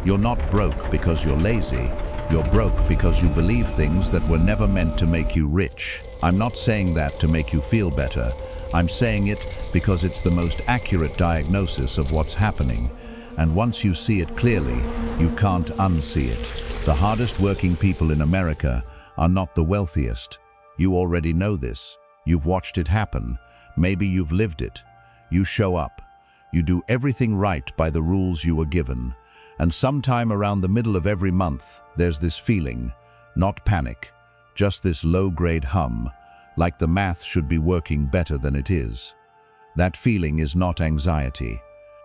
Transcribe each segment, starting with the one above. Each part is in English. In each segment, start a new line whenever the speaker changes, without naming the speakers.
You're not broke because you're lazy. You're broke because you believe things that were never meant to make you rich. I'm not saying that to make you feel better. I'm saying it because it's the most accurate diagnosis of what's happening. And once you see it clearly, you can't unsee it. The hardest working people in America are not the wealthiest. You already know this. You've watched it happen. Maybe you've lived it. You show up. You do everything right by the rules you were given. And sometime around the middle of every month, there's this feeling, not panic, just this low-grade hum, like the math should be working better than it is. That feeling is not anxiety.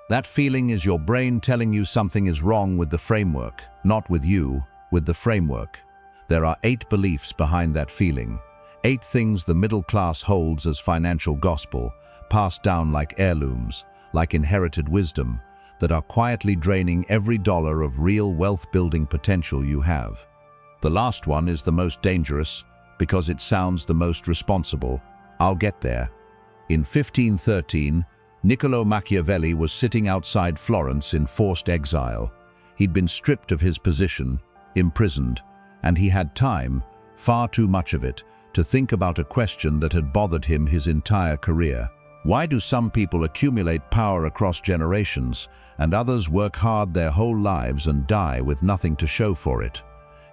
That feeling is your brain telling you something is wrong with the framework, not with you, with the framework. There are 8 beliefs behind that feeling, 8 things the middle class holds as financial gospel, passed down like heirlooms, like inherited wisdom, that are quietly draining every dollar of real wealth-building potential you have. The last one is the most dangerous because it sounds the most responsible. I'll get there. In 1513, Niccolò Machiavelli was sitting outside Florence in forced exile. He'd been stripped of his position, imprisoned, and he had time, far too much of it, to think about a question that had bothered him his entire career. Why do some people accumulate power across generations and others work hard their whole lives and die with nothing to show for it?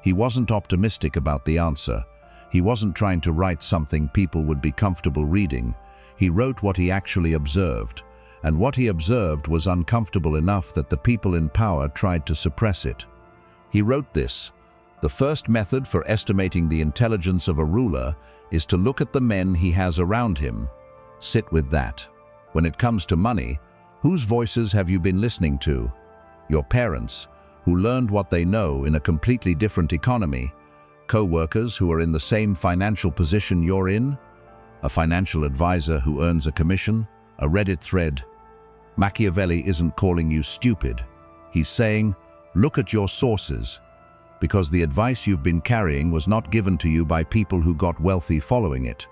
He wasn't optimistic about the answer. He wasn't trying to write something people would be comfortable reading. He wrote what he actually observed, and what he observed was uncomfortable enough that the people in power tried to suppress it. He wrote this: "The first method for estimating the intelligence of a ruler is to look at the men he has around him. Sit with that. When it comes to money, whose voices have you been listening to? Your parents, who learned what they know in a completely different economy? Co-workers who are in the same financial position you're in? A financial advisor who earns a commission? A Reddit thread?" Machiavelli isn't calling you stupid. He's saying, look at your sources, because the advice you've been carrying was not given to you by people who got wealthy following it.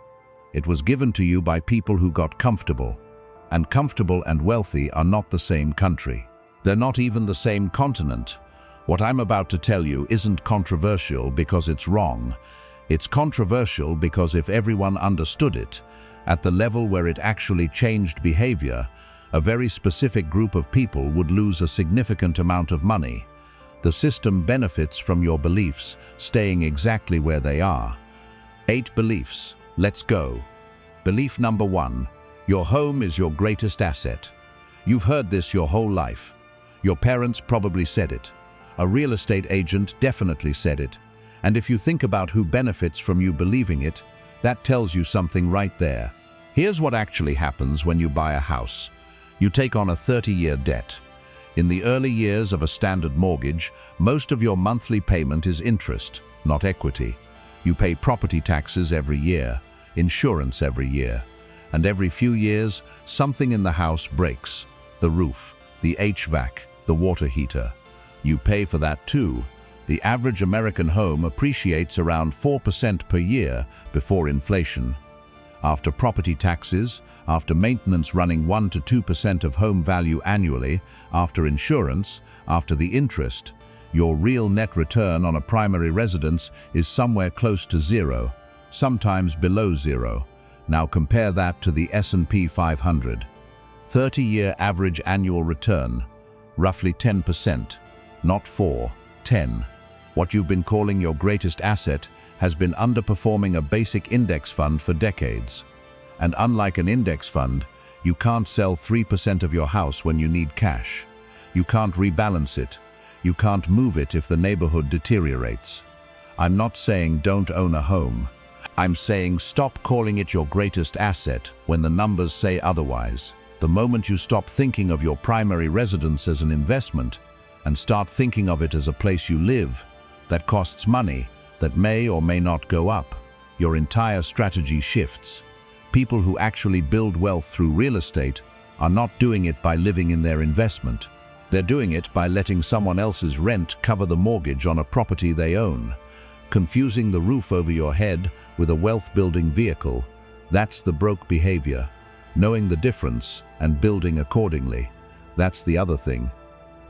It was given to you by people who got comfortable. And comfortable and wealthy are not the same country. They're not even the same continent. What I'm about to tell you isn't controversial because it's wrong. It's controversial because if everyone understood it, at the level where it actually changed behavior, a very specific group of people would lose a significant amount of money. The system benefits from your beliefs staying exactly where they are. 8 beliefs. Let's go. Belief number 1. Your home is your greatest asset. You've heard this your whole life. Your parents probably said it. A real estate agent definitely said it. And if you think about who benefits from you believing it, that tells you something right there. Here's what actually happens when you buy a house. You take on a 30-year debt. In the early years of a standard mortgage, most of your monthly payment is interest, not equity. You pay property taxes every year, insurance every year, and every few years, something in the house breaks. The roof, the HVAC, the water heater. You pay for that too. The average American home appreciates around 4% per year before inflation. After property taxes, after maintenance running 1 to 2% of home value annually, after insurance, after the interest, your real net return on a primary residence is somewhere close to 0, sometimes below 0. Now compare that to the S&P 500. 30-year average annual return, roughly 10%, not 4, 10. What you've been calling your greatest asset has been underperforming a basic index fund for decades. And unlike an index fund, you can't sell 3% of your house when you need cash. You can't rebalance it. You can't move it if the neighborhood deteriorates. I'm not saying don't own a home. I'm saying stop calling it your greatest asset when the numbers say otherwise. The moment you stop thinking of your primary residence as an investment and start thinking of it as a place you live, that costs money, that may or may not go up, your entire strategy shifts. People who actually build wealth through real estate are not doing it by living in their investment. They're doing it by letting someone else's rent cover the mortgage on a property they own. Confusing the roof over your head with a wealth-building vehicle, that's the broke behavior. Knowing the difference and building accordingly, that's the other thing.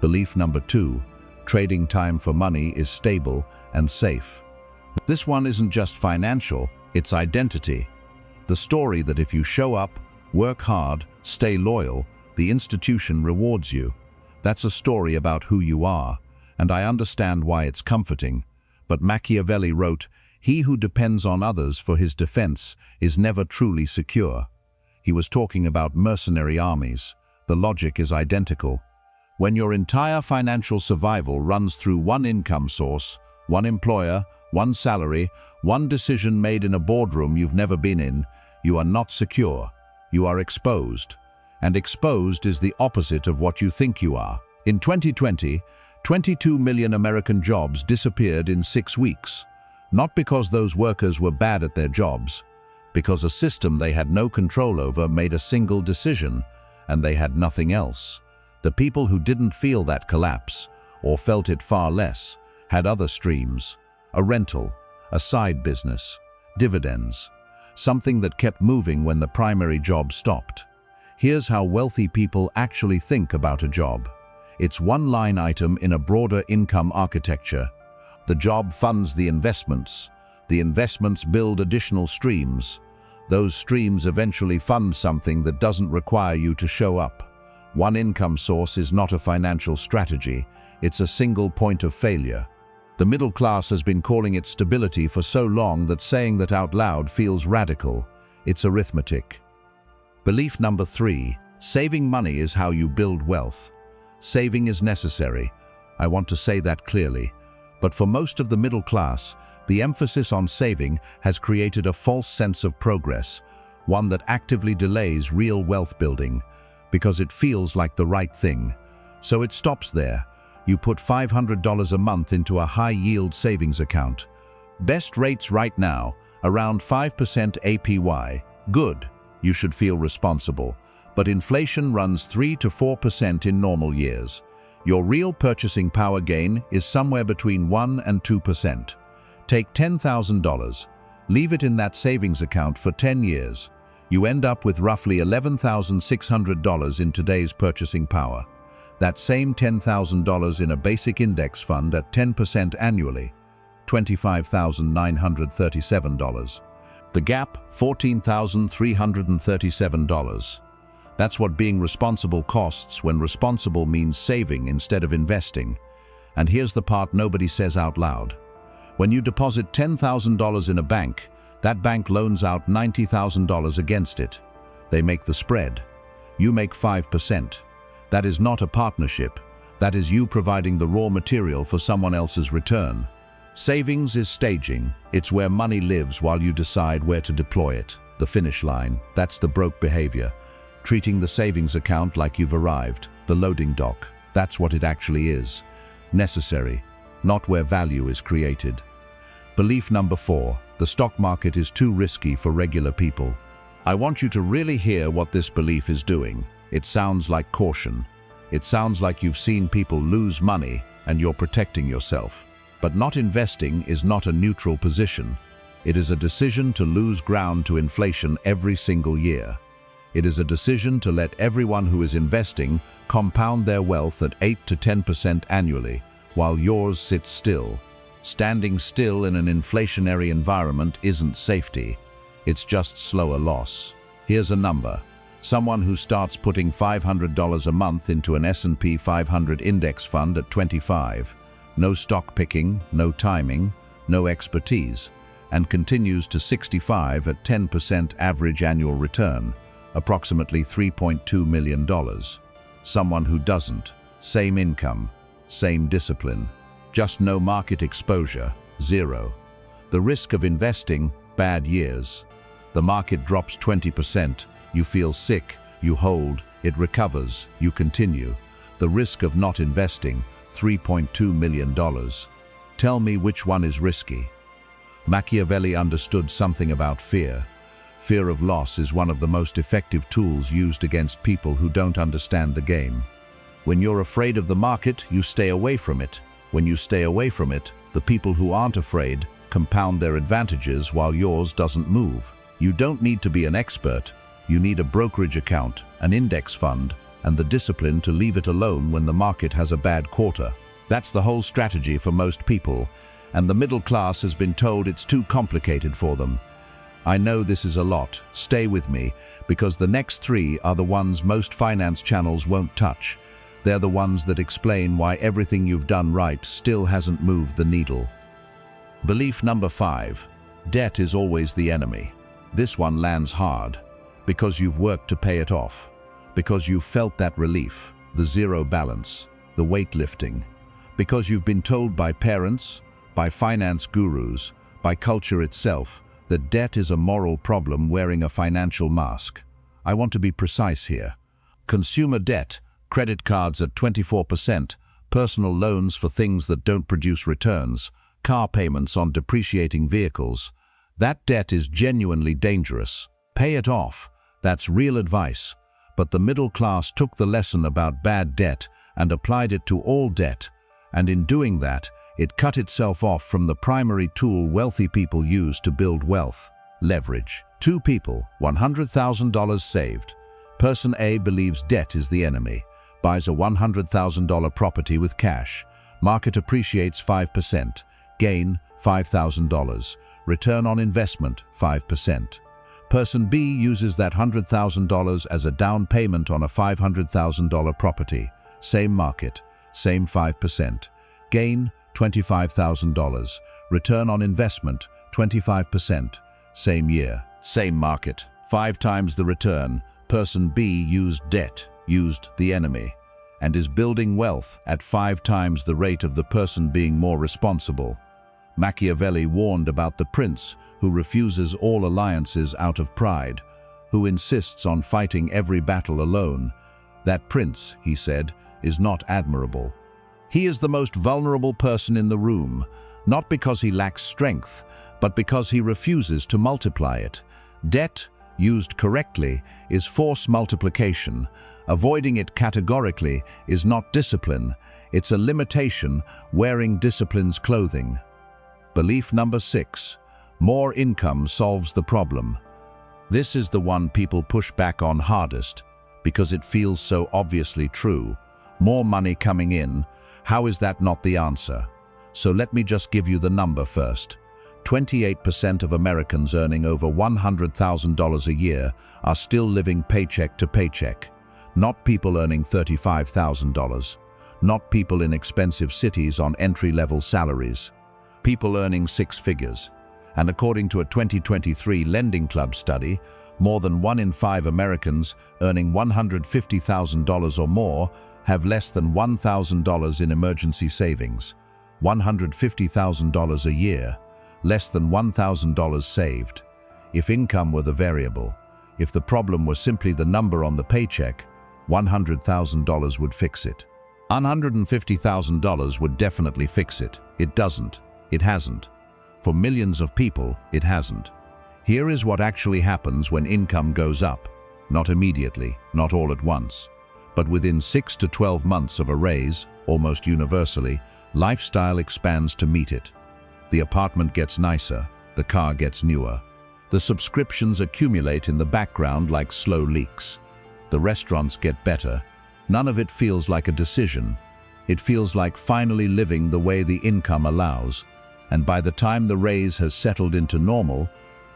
Belief number 2, trading time for money is stable and safe. This one isn't just financial, it's identity. The story that if you show up, work hard, stay loyal, the institution rewards you. That's a story about who you are, and I understand why it's comforting. But Machiavelli wrote, "He who depends on others for his defense is never truly secure." He was talking about mercenary armies. The logic is identical. When your entire financial survival runs through one income source, one employer, one salary, one decision made in a boardroom you've never been in, you are not secure. You are exposed. And exposed is the opposite of what you think you are. In 2020, 22 million American jobs disappeared in 6 weeks. Not because those workers were bad at their jobs, because a system they had no control over made a single decision, and they had nothing else. The people who didn't feel that collapse, or felt it far less, had other streams. A rental, a side business, dividends, something that kept moving when the primary job stopped. Here's how wealthy people actually think about a job. It's one line item in a broader income architecture. The job funds the investments. The investments build additional streams. Those streams eventually fund something that doesn't require you to show up. One income source is not a financial strategy. It's a single point of failure. The middle class has been calling it stability for so long that saying that out loud feels radical. It's arithmetic. Belief number 3, saving money is how you build wealth. Saving is necessary. I want to say that clearly. But for most of the middle class, the emphasis on saving has created a false sense of progress, one that actively delays real wealth building, because it feels like the right thing. So it stops there. You put $500 a month into a high-yield savings account. Best rates right now, around 5% APY. Good, you should feel responsible. But inflation runs 3 to 4% in normal years. Your real purchasing power gain is somewhere between 1 and 2%. Take $10,000, leave it in that savings account for 10 years. You end up with roughly $11,600 in today's purchasing power. That same $10,000 in a basic index fund at 10% annually, $25,937. The gap, $14,337. That's what being responsible costs when responsible means saving instead of investing. And here's the part nobody says out loud. When you deposit $10,000 in a bank, that bank loans out $90,000 against it. They make the spread. You make 5%. That is not a partnership. That is you providing the raw material for someone else's return. Savings is staging. It's where money lives while you decide where to deploy it. The finish line, that's the broke behavior. Treating the savings account like you've arrived. The loading dock, that's what it actually is. Necessary, not where value is created. Belief number 4, the stock market is too risky for regular people. I want you to really hear what this belief is doing. It sounds like caution. It sounds like you've seen people lose money and you're protecting yourself. But not investing is not a neutral position. It is a decision to lose ground to inflation every single year. It is a decision to let everyone who is investing compound their wealth at 8 to 10% annually, while yours sits still. Standing still in an inflationary environment isn't safety. It's just slower loss. Here's a number. Someone who starts putting $500 a month into an S&P 500 index fund at 25, no stock picking, no timing, no expertise, and continues to 65 at 10% average annual return, approximately $3.2 million. Someone who doesn't, same income, same discipline, just no market exposure, 0. The risk of investing, bad years. The market drops 20%, you feel sick, you hold, it recovers, you continue. The risk of not investing, $3.2 million. Tell me which one is risky. Machiavelli understood something about fear. Fear of loss is one of the most effective tools used against people who don't understand the game. When you're afraid of the market, you stay away from it. When you stay away from it, the people who aren't afraid compound their advantages while yours doesn't move. You don't need to be an expert. You need a brokerage account, an index fund, and the discipline to leave it alone when the market has a bad quarter. That's the whole strategy for most people, and the middle class has been told it's too complicated for them. I know this is a lot. Stay with me, because the next three are the ones most finance channels won't touch. They're the ones that explain why everything you've done right still hasn't moved the needle. Belief number 5. Debt is always the enemy. This one lands hard, because you've worked to pay it off, because you've felt that relief, the zero balance, the weightlifting, because you've been told by parents, by finance gurus, by culture itself, that debt is a moral problem wearing a financial mask. I want to be precise here. Consumer debt, credit cards at 24%, personal loans for things that don't produce returns, car payments on depreciating vehicles. That debt is genuinely dangerous. Pay it off. That's real advice. But the middle class took the lesson about bad debt and applied it to all debt. And in doing that, it cut itself off from the primary tool wealthy people use to build wealth: leverage. 2 people, $100,000 saved. Person A believes debt is the enemy, buys a $100,000 property with cash. Market appreciates 5%, gain $5,000, return on investment 5%. Person B uses that $100,000 as a down payment on a $500,000 property. Same market, same 5%, gain $25,000, return on investment 25%, same year, same market, 5 times the return. Person B used debt, used the enemy, and is building wealth at 5 times the rate of the person being more responsible. Machiavelli warned about the prince who refuses all alliances out of pride, who insists on fighting every battle alone. That prince, he said, is not admirable. He is the most vulnerable person in the room, not because he lacks strength, but because he refuses to multiply it. Debt, used correctly, is force multiplication. Avoiding it categorically is not discipline. It's a limitation wearing discipline's clothing. Belief number 6. More income solves the problem. This is the one people push back on hardest because it feels so obviously true. More money coming in. How is that not the answer? So let me just give you the number first. 28% of Americans earning over $100,000 a year are still living paycheck to paycheck. Not people earning $35,000. Not people in expensive cities on entry-level salaries. People earning 6 figures. And according to a 2023 Lending Club study, more than 1 in 5 Americans earning $150,000 or more have less than $1,000 in emergency savings. $150,000 a year, less than $1,000 saved. If income were the variable, if the problem was simply the number on the paycheck, $100,000 would fix it. $150,000 would definitely fix it. It doesn't. It hasn't. For millions of people, it hasn't. Here is what actually happens when income goes up. Not immediately, not all at once, but within 6 to 12 months of a raise, almost universally, lifestyle expands to meet it. The apartment gets nicer, the car gets newer. The subscriptions accumulate in the background like slow leaks. The restaurants get better. None of it feels like a decision. It feels like finally living the way the income allows. And by the time the raise has settled into normal,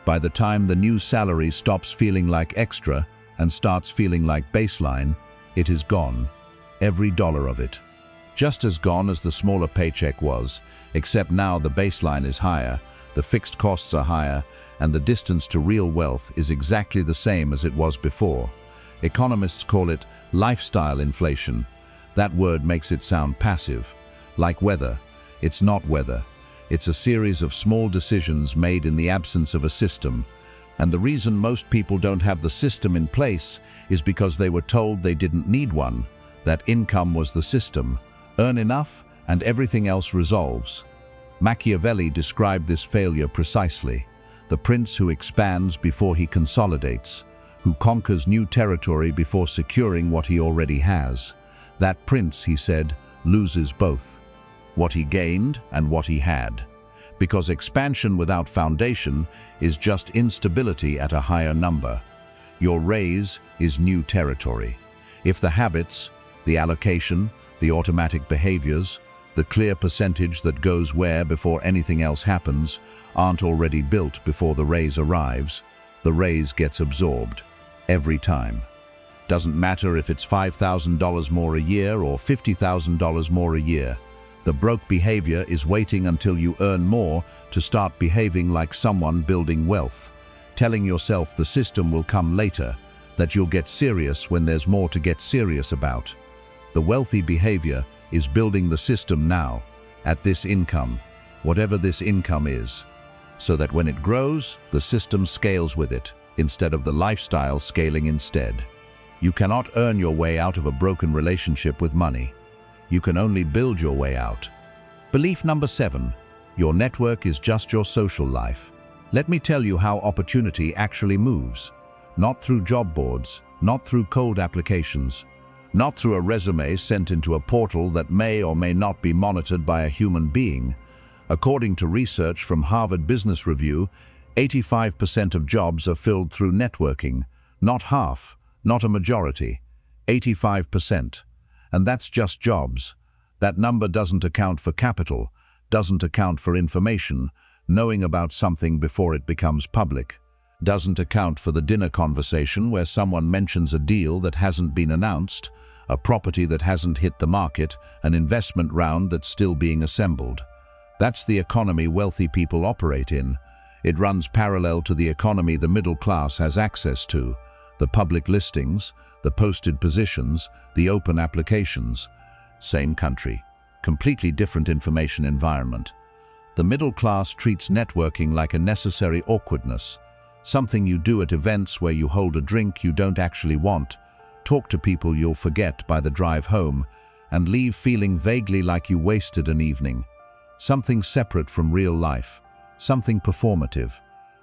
by the time the new salary stops feeling like extra and starts feeling like baseline, it is gone. Every dollar of it. Just as gone as the smaller paycheck was, except now the baseline is higher, the fixed costs are higher, and the distance to real wealth is exactly the same as it was before. Economists call it lifestyle inflation. That word makes it sound passive, like weather. It's not weather. It's a series of small decisions made in the absence of a system. And the reason most people don't have the system in place is because they were told they didn't need one, that income was the system. Earn enough and everything else resolves. Machiavelli described this failure precisely. The prince who expands before he consolidates, who conquers new territory before securing what he already has. That prince, he said, loses both. What he gained and what he had. Because expansion without foundation is just instability at a higher number. Your raise is new territory. If the habits, the allocation, the automatic behaviors, The clear percentage that goes where before anything else happens aren't already built before the raise arrives. The raise gets absorbed. Every time. Doesn't matter if it's $5,000 more a year or $50,000 more a year. The broke behavior is waiting until you earn more to start behaving like someone building wealth, telling yourself the system will come later, that you'll get serious when there's more to get serious about. The wealthy behavior is building the system now, at this income, whatever this income is, so that when it grows, the system scales with it, instead of the lifestyle scaling instead. You cannot earn your way out of a broken relationship with money. You can only build your way out. Belief number 7. Your network is just your social life. Let me tell you how opportunity actually moves. Not through job boards, not through cold applications, not through a resume sent into a portal that may or may not be monitored by a human being. According to research from Harvard Business Review, 85% of jobs are filled through networking. Not half, not a majority. 85%. And that's just jobs. That number doesn't account for capital, doesn't account for information, knowing about something before it becomes public, doesn't account for the dinner conversation where someone mentions a deal that hasn't been announced, a property that hasn't hit the market, an investment round that's still being assembled. That's the economy wealthy people operate in. It runs parallel to the economy the middle class has access to, the public listings, the posted positions, the open applications. Same country, completely different information environment. The middle class treats networking like a necessary awkwardness, something you do at events where you hold a drink you don't actually want, talk to people you'll forget by the drive home, and leave feeling vaguely like you wasted an evening. Something separate from real life, something performative.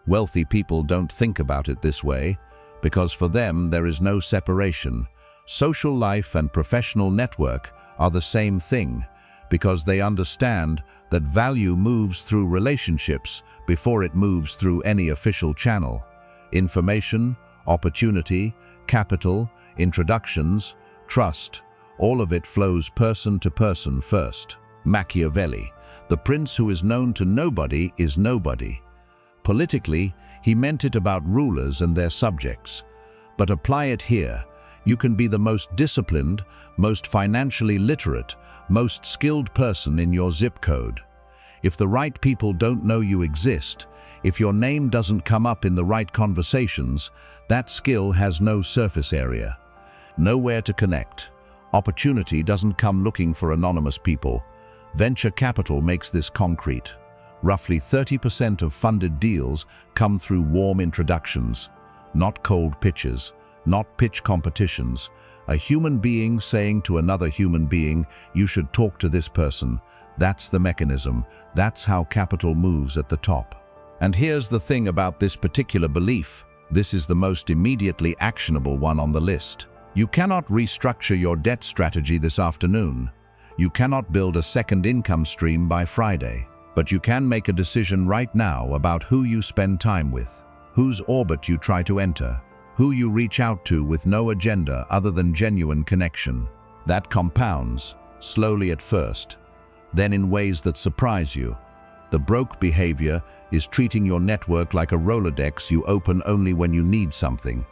Wealthy people don't think about it this way, because for them there is no separation. Social life and professional network are the same thing, because they understand that value moves through relationships before it moves through any official channel. Information, opportunity, capital, introductions, trust, all of it flows person to person first. Machiavelli, the prince who is known to nobody is nobody. Politically, he meant it about rulers and their subjects. But apply it here. You can be the most disciplined, most financially literate, most skilled person in your zip code. If the right people don't know you exist, if your name doesn't come up in the right conversations, that skill has no surface area. Nowhere to connect. Opportunity doesn't come looking for anonymous people. Venture capital makes this concrete. Roughly 30% of funded deals come through warm introductions, not cold pitches, not pitch competitions. A human being saying to another human being, you should talk to this person. That's the mechanism. That's how capital moves at the top. And here's the thing about this particular belief. This is the most immediately actionable one on the list. You cannot restructure your debt strategy this afternoon. You cannot build a second income stream by Friday. But you can make a decision right now about who you spend time with, whose orbit you try to enter, who you reach out to with no agenda other than genuine connection. That compounds, slowly at first, then in ways that surprise you. The broke behavior is treating your network like a Rolodex you open only when you need something,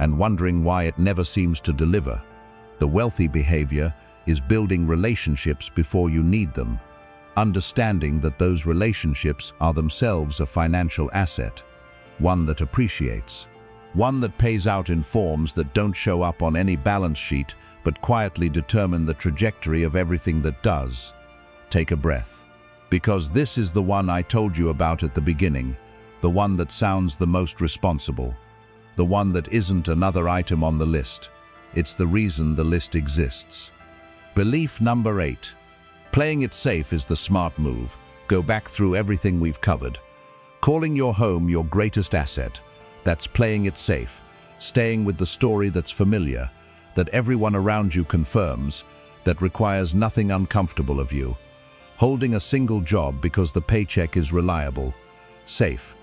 and wondering why it never seems to deliver. The wealthy behavior is building relationships before you need them, understanding that those relationships are themselves a financial asset, one that appreciates, one that pays out in forms that don't show up on any balance sheet but quietly determine the trajectory of everything that does. Take a breath, because this is the one I told you about at the beginning, the one that sounds the most responsible, the one that isn't another item on the list. It's the reason the list exists. Belief number 8. Playing it safe is the smart move. Go back through everything we've covered. Calling your home your greatest asset. That's playing it safe. Staying with the story that's familiar, that everyone around you confirms, that requires nothing uncomfortable of you. Holding a single job because the paycheck is reliable. Safe.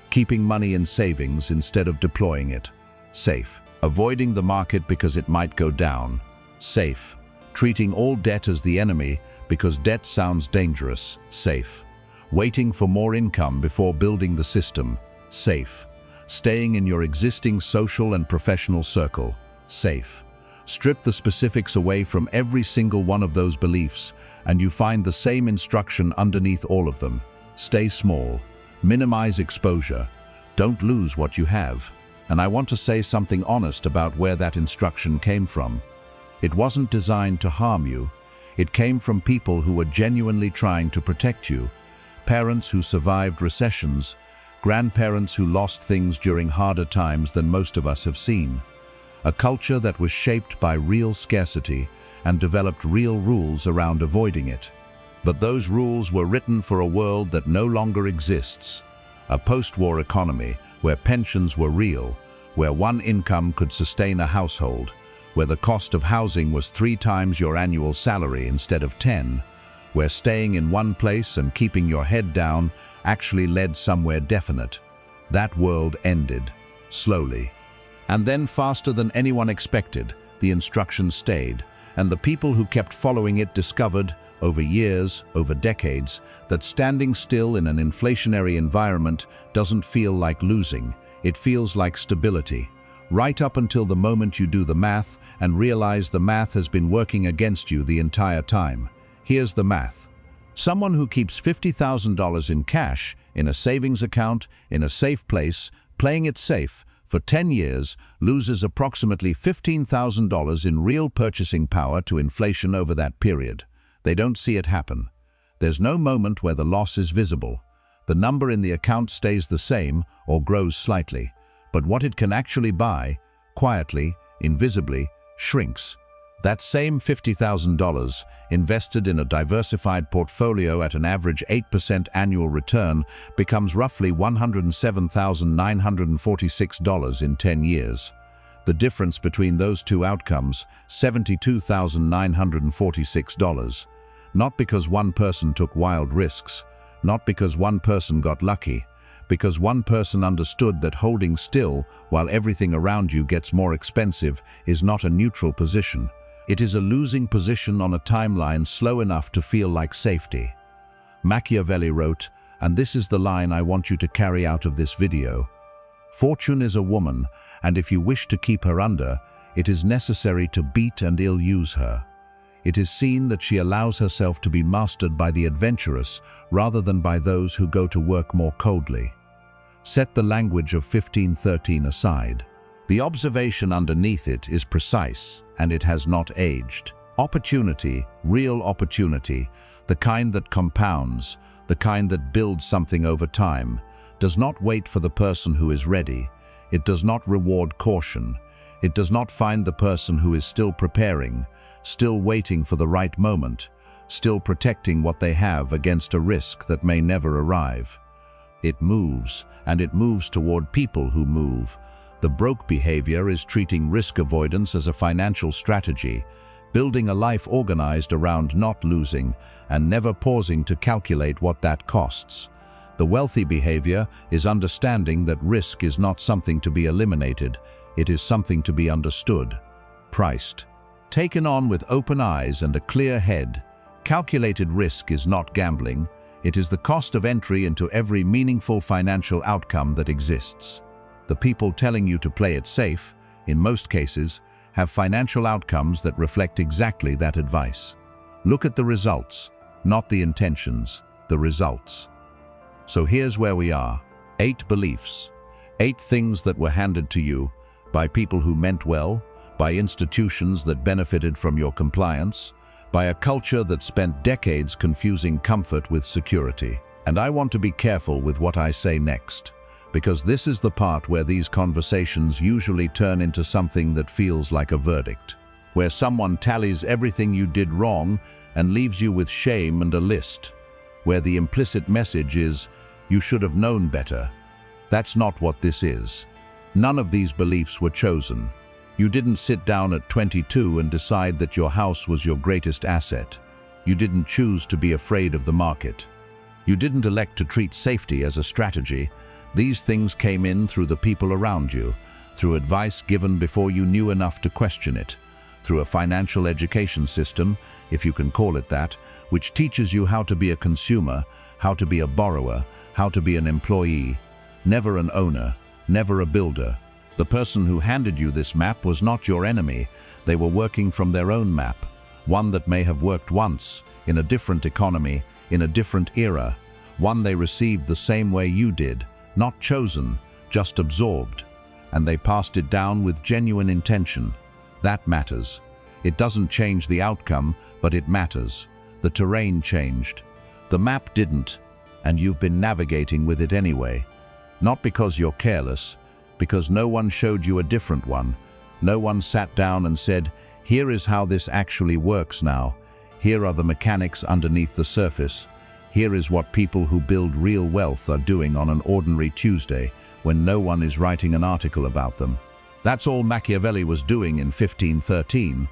Keeping money in savings instead of deploying it. Safe. Avoiding the market because it might go down. Safe. Treating all debt as the enemy because debt sounds dangerous, safe. Waiting for more income before building the system, safe. Staying in your existing social and professional circle, safe. Strip the specifics away from every single one of those beliefs, and you find the same instruction underneath all of them. Stay small. Minimize exposure. Don't lose what you have. And I want to say something honest about where that instruction came from. It wasn't designed to harm you. It came from people who were genuinely trying to protect you. Parents who survived recessions, grandparents who lost things during harder times than most of us have seen. A culture that was shaped by real scarcity and developed real rules around avoiding it. But those rules were written for a world that no longer exists. A post-war economy where pensions were real, where one income could sustain a household, where the cost of housing was 3 times your annual salary instead of 10, where staying in one place and keeping your head down actually led somewhere definite. That world ended, slowly. And then, faster than anyone expected, the instruction stayed, and the people who kept following it discovered, over years, over decades, that standing still in an inflationary environment doesn't feel like losing. It feels like stability. Right up until the moment you do the math and realize the math has been working against you the entire time. Here's the math. Someone who keeps $50,000 in cash, in a savings account, in a safe place, playing it safe, for 10 years, loses approximately $15,000 in real purchasing power to inflation over that period. They don't see it happen. There's no moment where the loss is visible. The number in the account stays the same or grows slightly, but what it can actually buy, quietly, invisibly, shrinks. That same $50,000, invested in a diversified portfolio at an average 8% annual return, becomes roughly $107,946 in 10 years. The difference between those two outcomes, $72,946. Not because one person took wild risks, not because one person got lucky, because one person understood that holding still while everything around you gets more expensive is not a neutral position. It is a losing position on a timeline slow enough to feel like safety. Machiavelli wrote, and this is the line I want you to carry out of this video: "Fortune is a woman, and if you wish to keep her under, it is necessary to beat and ill-use her. It is seen that she allows herself to be mastered by the adventurous rather than by those who go to work more coldly." Set the language of 1513 aside. The observation underneath it is precise, and it has not aged. Opportunity, real opportunity, the kind that compounds, the kind that builds something over time, does not wait for the person who is ready. It does not reward caution. It does not find the person who is still preparing, still waiting for the right moment, still protecting what they have against a risk that may never arrive. It moves, and it moves toward people who move. The broke behavior is treating risk avoidance as a financial strategy, building a life organized around not losing and never pausing to calculate what that costs. The wealthy behavior is understanding that risk is not something to be eliminated, it is something to be understood, priced. Taken on with open eyes and a clear head, calculated risk is not gambling, it is the cost of entry into every meaningful financial outcome that exists. The people telling you to play it safe, in most cases, have financial outcomes that reflect exactly that advice. Look at the results, not the intentions, the results. So here's where we are. 8 beliefs. 8 things that were handed to you by people who meant well, by institutions that benefited from your compliance, by a culture that spent decades confusing comfort with security. And I want to be careful with what I say next, because this is the part where these conversations usually turn into something that feels like a verdict, where someone tallies everything you did wrong and leaves you with shame and a list, where the implicit message is, you should have known better. That's not what this is. None of these beliefs were chosen. You didn't sit down at 22 and decide that your house was your greatest asset. You didn't choose to be afraid of the market. You didn't elect to treat safety as a strategy. These things came in through the people around you, through advice given before you knew enough to question it, through a financial education system, if you can call it that, which teaches you how to be a consumer, how to be a borrower, how to be an employee, never an owner, never a builder. The person who handed you this map was not your enemy. They were working from their own map, one that may have worked once, in a different economy, in a different era, one they received the same way you did, not chosen, just absorbed. And they passed it down with genuine intention. That matters. It doesn't change the outcome, but it matters. The terrain changed. The map didn't, and you've been navigating with it anyway. Not because you're careless, because no one showed you a different one. No one sat down and said, here is how this actually works now. Here are the mechanics underneath the surface. Here is what people who build real wealth are doing on an ordinary Tuesday when no one is writing an article about them. That's all Machiavelli was doing in 1513.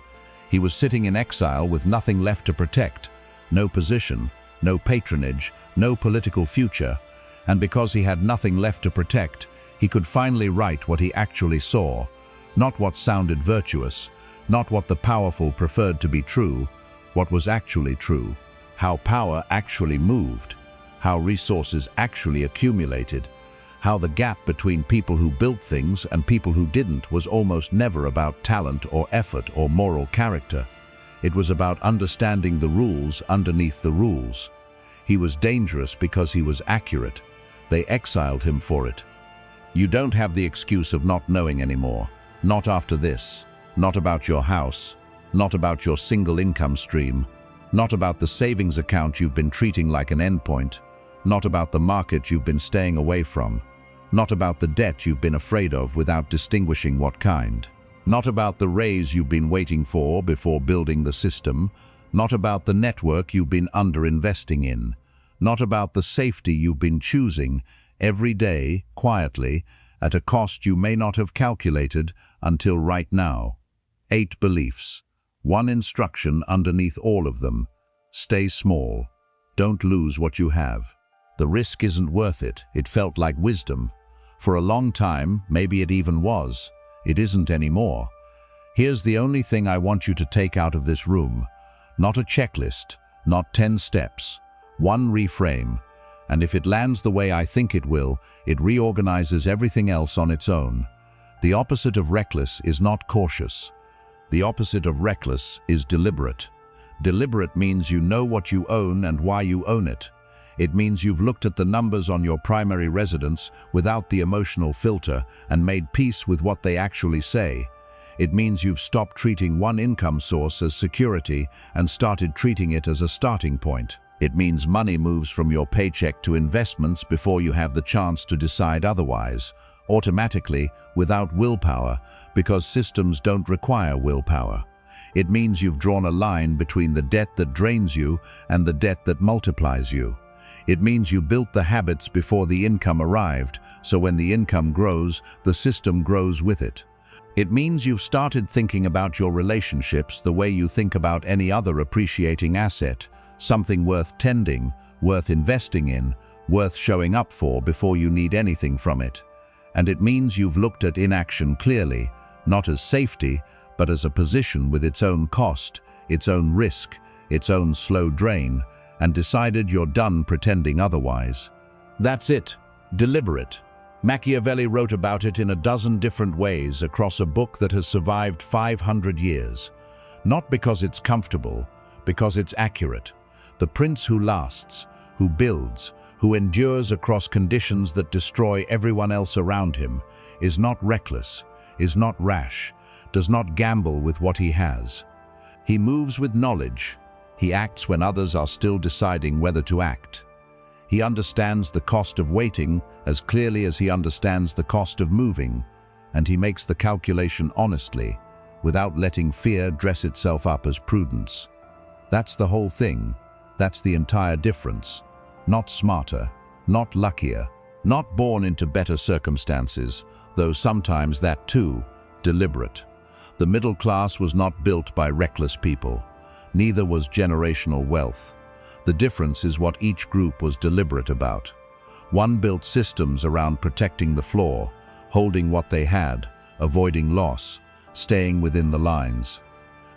He was sitting in exile with nothing left to protect, no position, no patronage, no political future, and because he had nothing left to protect, he could finally write what he actually saw, not what sounded virtuous, not what the powerful preferred to be true, what was actually true, how power actually moved, how resources actually accumulated, how the gap between people who built things and people who didn't was almost never about talent or effort or moral character. It was about understanding the rules underneath the rules. He was dangerous because he was accurate. They exiled him for it. You don't have the excuse of not knowing anymore. Not after this. Not about your house. Not about your single income stream. Not about the savings account you've been treating like an endpoint. Not about the market you've been staying away from. Not about the debt you've been afraid of without distinguishing what kind. Not about the raise you've been waiting for before building the system. Not about the network you've been underinvesting in. Not about the safety you've been choosing every day, quietly, at a cost you may not have calculated until right now. 8 beliefs. One instruction underneath all of them. Stay small. Don't lose what you have. The risk isn't worth it. It felt like wisdom. For a long time, maybe it even was. It isn't anymore. Here's the only thing I want you to take out of this room. Not a checklist, not 10 steps. One reframe. And if it lands the way I think it will, it reorganizes everything else on its own. The opposite of reckless is not cautious. The opposite of reckless is deliberate. Deliberate means you know what you own and why you own it. It means you've looked at the numbers on your primary residence without the emotional filter and made peace with what they actually say. It means you've stopped treating one income source as security and started treating it as a starting point. It means money moves from your paycheck to investments before you have the chance to decide otherwise, automatically, without willpower, because systems don't require willpower. It means you've drawn a line between the debt that drains you and the debt that multiplies you. It means you built the habits before the income arrived, so when the income grows, the system grows with it. It means you've started thinking about your relationships the way you think about any other appreciating asset, something worth tending, worth investing in, worth showing up for before you need anything from it. And it means you've looked at inaction clearly, not as safety, but as a position with its own cost, its own risk, its own slow drain, and decided you're done pretending otherwise. That's it. Deliberate. Machiavelli wrote about it in a dozen different ways across a book that has survived 500 years. Not because it's comfortable, because it's accurate. The prince who lasts, who builds, who endures across conditions that destroy everyone else around him, is not reckless, is not rash, does not gamble with what he has. He moves with knowledge. He acts when others are still deciding whether to act. He understands the cost of waiting as clearly as he understands the cost of moving, and he makes the calculation honestly, without letting fear dress itself up as prudence. That's the whole thing. That's the entire difference. Not smarter, not luckier, not born into better circumstances, though sometimes that too, deliberate. The middle class was not built by reckless people. Neither was generational wealth. The difference is what each group was deliberate about. One built systems around protecting the floor, holding what they had, avoiding loss, staying within the lines.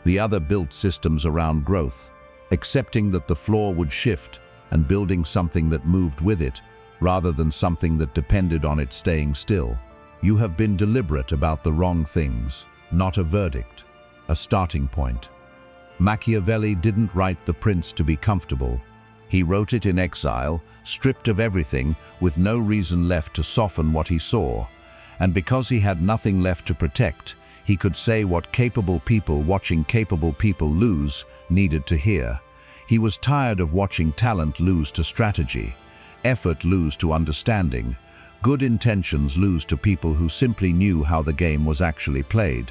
The other built systems around growth, accepting that the floor would shift and building something that moved with it, rather than something that depended on it staying still. You have been deliberate about the wrong things, not a verdict, a starting point. Machiavelli didn't write The Prince to be comfortable. He wrote it in exile, stripped of everything, with no reason left to soften what he saw. And because he had nothing left to protect, he could say what capable people watching capable people lose needed to hear. He was tired of watching talent lose to strategy, effort lose to understanding, good intentions lose to people who simply knew how the game was actually played.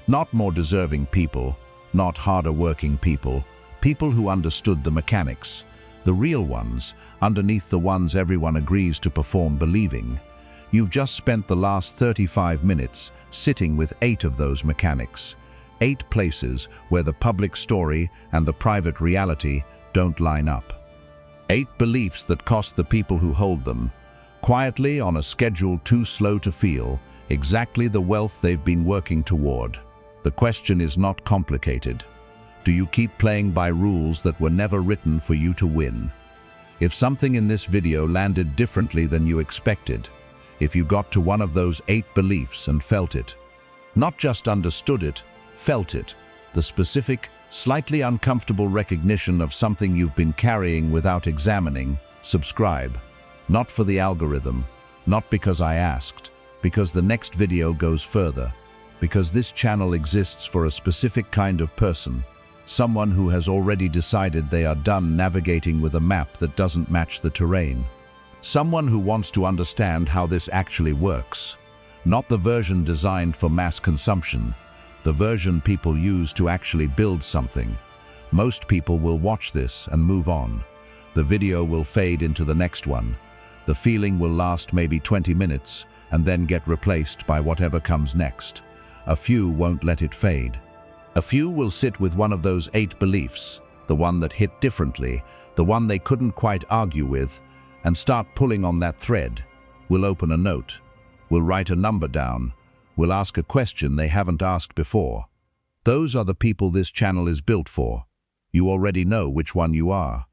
Not more deserving people, not harder working people, people who understood the mechanics, the real ones, underneath the ones everyone agrees to perform believing. You've just spent the last 35 minutes sitting with 8 of those mechanics. 8 places where the public story and the private reality don't line up. 8 beliefs that cost the people who hold them, quietly on a schedule too slow to feel, exactly the wealth they've been working toward. The question is not complicated. Do you keep playing by rules that were never written for you to win? If something in this video landed differently than you expected, if you got to one of those 8 beliefs and felt it, not just understood it, felt it, the specific, slightly uncomfortable recognition of something you've been carrying without examining, subscribe. Not for the algorithm, not because I asked, because the next video goes further, because this channel exists for a specific kind of person, someone who has already decided they are done navigating with a map that doesn't match the terrain. Someone who wants to understand how this actually works, not the version designed for mass consumption, the version people use to actually build something. Most people will watch this and move on. The video will fade into the next one. The feeling will last maybe 20 minutes and then get replaced by whatever comes next. A few won't let it fade. A few will sit with one of those 8 beliefs, the one that hit differently, the one they couldn't quite argue with, and start pulling on that thread. Will open a note. Will write a number down. Will ask a question they haven't asked before. Those are the people this channel is built for. You already know which one you are.